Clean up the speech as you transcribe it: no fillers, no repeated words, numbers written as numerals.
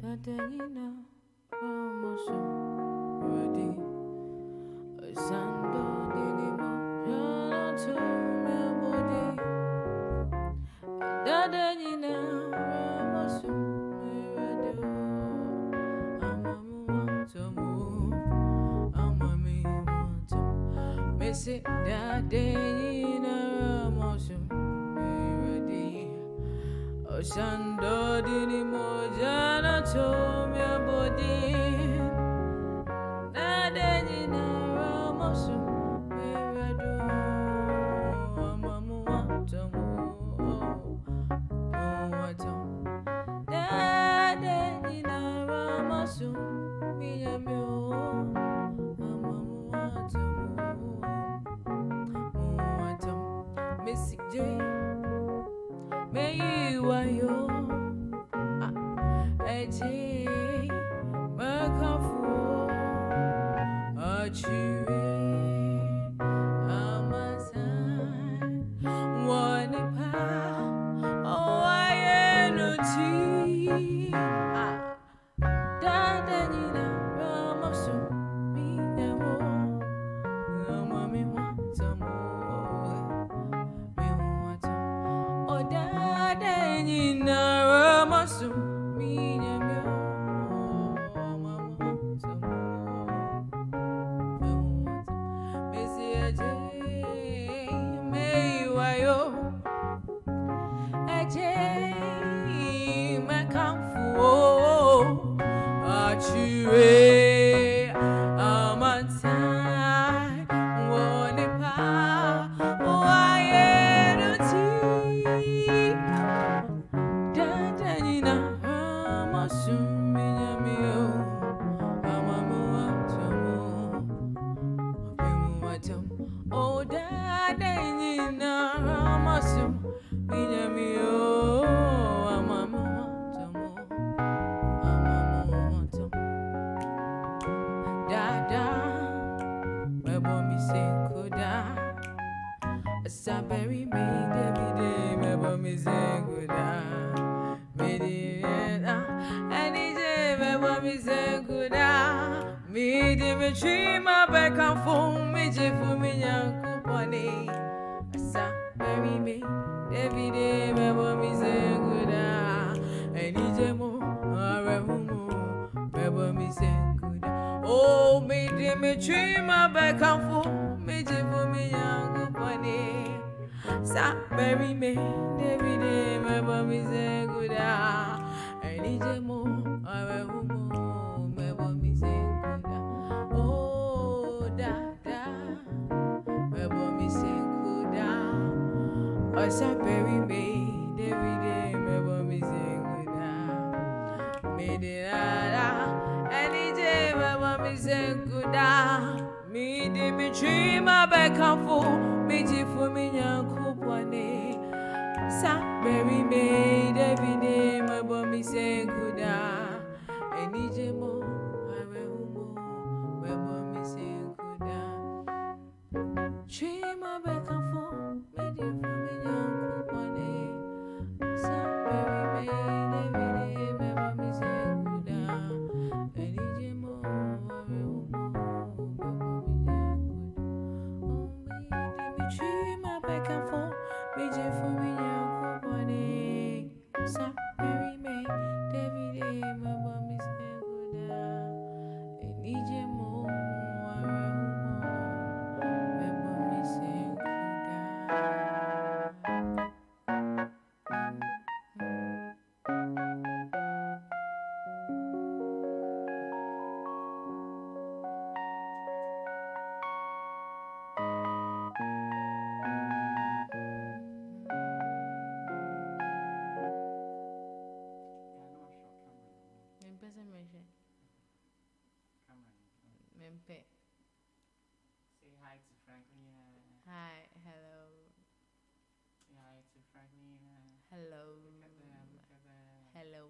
Tatanina Ramoso Ready Sando Dinimo Yana to my body Tatanina Ramoso Ready Amami Wanto Missy Tatanina Ramoso Ready Sando Dinimo Yana to my body Tatanina Ramoso Ready Amamu Wanto Tatanina Ramoso Miyamio Amamu Wanto Missy J May you are yo, Eji, Makafu, Achire, Amasan, Wanipa, oh I energy, Tatanina Ramoso, Miyamo, Amami Wantamo, oh Tatanina Ramoso, Miyamo, Amami Wantamo, Missy Ajay, Maywayo, Ajay, Makamfu, Achire, Amantai, Wonipa, Wayenuti, Tatanina Ramoso, Miyamio, Amamu Wanto, oh Tatanina Ramoso, Miyamio, Amamu Wanto, Daa Daa Mebo Nsenku Daa Saberi me Davide Mebo Nsenku Daa Mediana Anije Mebo Nsenku Daa Midi me chima beka fu me jifu me yankupone Saberi me Davide Mebo Nsenku Daa Anije mo Arehumo Mebo Nsenku Daa Oh, me de me chima beka fu me jifu me yankupone Saberi me Davide Mebo Nsenku Daa Anije mo Arehumo Mebo Nsenku Daa Oh, Daa Daa Mebo Nsenku Daa Saberi me Davide Mebo Nsenku Daa Me de Daa Anije Mebo Nsenku Daa Me de me chima beka fu me jifu me yankupone Saberi me Davide Mebo Nsenku Daa Anije mo Arehumo Mebo Nsenku Daa Chima beka fu me jifu me yankupone Saberi me Davide Mebo Nsenku Daa Anije mo Arehumo Mebo Nsenku Daa Chima beka fu me jifu me yankupone Saberi me Davide Mebo Nsenku Daa Anije mo Arehumo Mebo Nsenku Mempe. Say hi to Franklina. Hi, hello. Say hi to Franklina. Hello. Look at them, look at them. Hello.